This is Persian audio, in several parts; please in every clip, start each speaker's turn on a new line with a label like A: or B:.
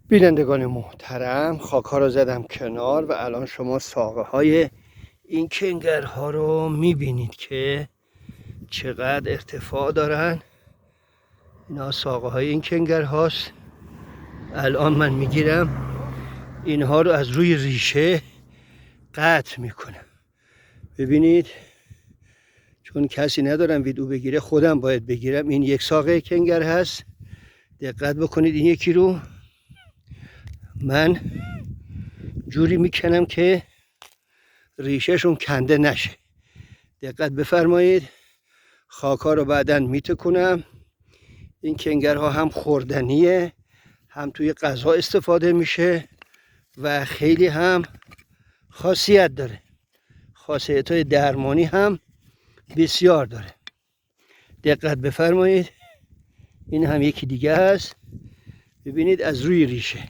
A: بینندگان محترم، خاک ها رو زدم کنار و الان شما ساقه های این کنگرها رو میبینید که چقدر ارتفاع دارن. اینا ساقه های این کنگر هاست. الان من میگیرم اینها رو از روی ریشه قطع میکنم. ببینید، چون کسی ندارم ویدیو بگیره خودم باید بگیرم. این یک ساقه کنگر هست. دقت بکنید، این یکی رو من جوری میکنم که ریشهشون کنده نشه. دقت بفرمایید. خاک ها رو بعداً میتکنم. این کنگرها هم خوردنیه، هم توی غذا استفاده میشه و خیلی هم خاصیت داره. خاصیت های درمانی هم بسیار داره. دقت بفرمایید. این هم یکی دیگه است. ببینید از روی ریشه،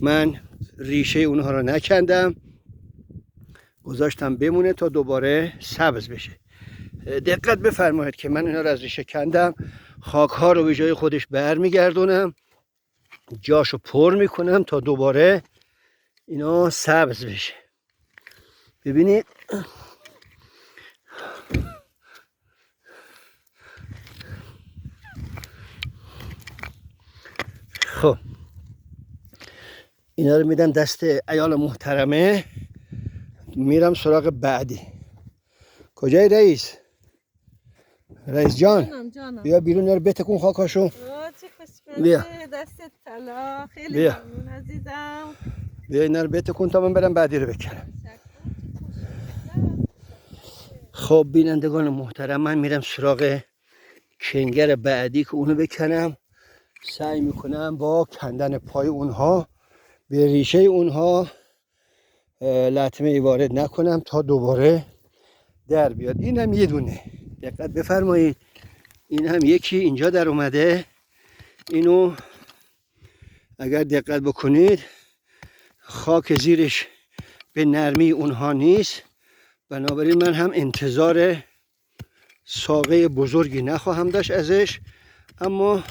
A: من ریشه اونها رو نکندم، گذاشتم بمونه تا دوباره سبز بشه. دقت بفرمایید که من اینا رو از ریشه کندم. خاک ها رو به جای خودش برمیگردونم، جاشو پر میکنم تا دوباره اینا سبز بشه. ببینید خب، اینا رو میدم دست عیال محترمه. میرم سراغ بعدی. کجای رئیس؟ رئیس جان
B: جانم.
A: بیا بیرون، اینا رو بتکون خاکاشو.
B: چه خوشمزه.
A: بیا
B: دستت طلا. خیلی
A: بیا.
B: ممنون عزیزم.
A: بیا اینا رو بتکون تا من برم بعدی رو بکنم. خب بینندگان محترم، من میرم سراغ کنگر بعدی که اونو بکنم. سعی میکنم با کندن پای اونها به ریشه اونها لطمه ای وارد نکنم تا دوباره در بیاد. این هم یه دونه. دقت بفرمایید، این هم یکی اینجا در اومده. اینو اگر دقت بکنید خاک زیرش به نرمی اونها نیست، بنابراین من هم انتظار ساقه بزرگی نخواهم داشت ازش، اما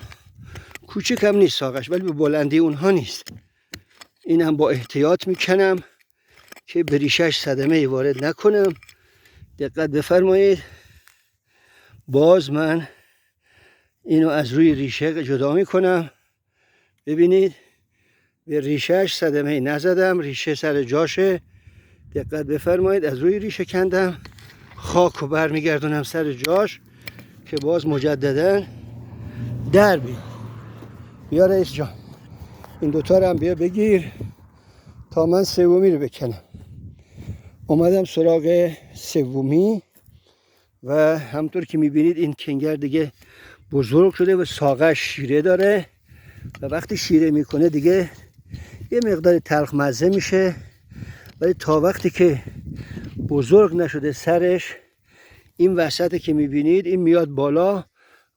A: کوچک هم نیست ساقش، ولی به بلندی اونها نیست. این هم با احتیاط میکنم که به ریشش صدمه وارد نکنم. دقت بفرمایید. باز من اینو از روی ریشه جدا میکنم. ببینید به ریشهش صدمه نزدم، ریشه سر جاشه. دقت بفرمایید، از روی ریشه کندم، خاک رو برمیگردونم سر جاش که باز مجددا در بیاد. بیا رئیس جان، این دوتا رو هم بیا بگیر تا من سومی رو بکنم. اومدم سراغ سومی و همطور که میبینید این کنگر دیگه بزرگ شده و ساقش شیره داره و وقتی شیره میکنه دیگه یه مقدار تلخ مزه میشه، ولی تا وقتی که بزرگ نشده سرش، این وسط که میبینید این میاد بالا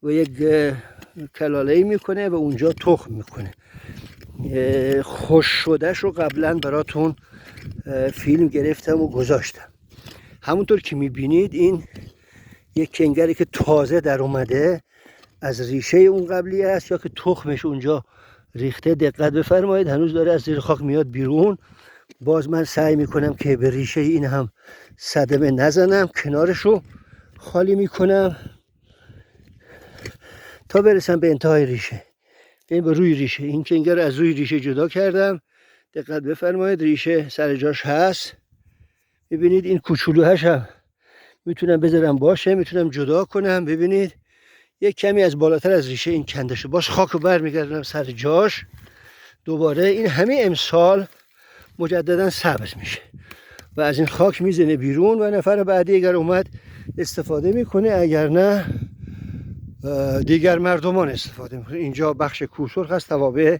A: و یک کلاله‌ای میکنه و اونجا تخم میکنه. خوش شدهش رو قبلا براتون فیلم گرفتم و گذاشتم. همونطور که میبینید این یک کنگری که تازه در اومده از ریشه اون قبلی است یا که تخمش اونجا ریخته. دقت بفرمایید، هنوز داره از زیر خاک میاد بیرون. باز من سعی میکنم که به ریشه این هم صدمه نزنم، کنارش رو خالی میکنم تا برسم به انتهای ریشه. این به روی ریشه، این کنگر رو از روی ریشه جدا کردم. دقت بفرمایید، ریشه سر جاش هست. ببینید این کوچولوهاش هم میتونم بذارم باشه، میتونم جدا کنم. ببینید یک کمی از بالاتر از ریشه این کنده شد. باز خاک رو برمیگردونم سر جاش. دوباره این همه امسال مجددا سبز میشه و از این خاک میزنه بیرون و نفر بعدی اگر اومد استفاده میکنه، اگر نه دیگر مردمان استفاده میکنه. اینجا بخش کوسرخ هست، توابع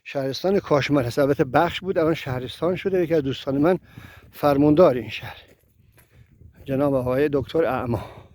A: شهرستان کاشمر هست. البته بخش بود الان شهرستان شده. یکی از دوستان من فرماندار این شهر، جناب آقای دکتر اعما.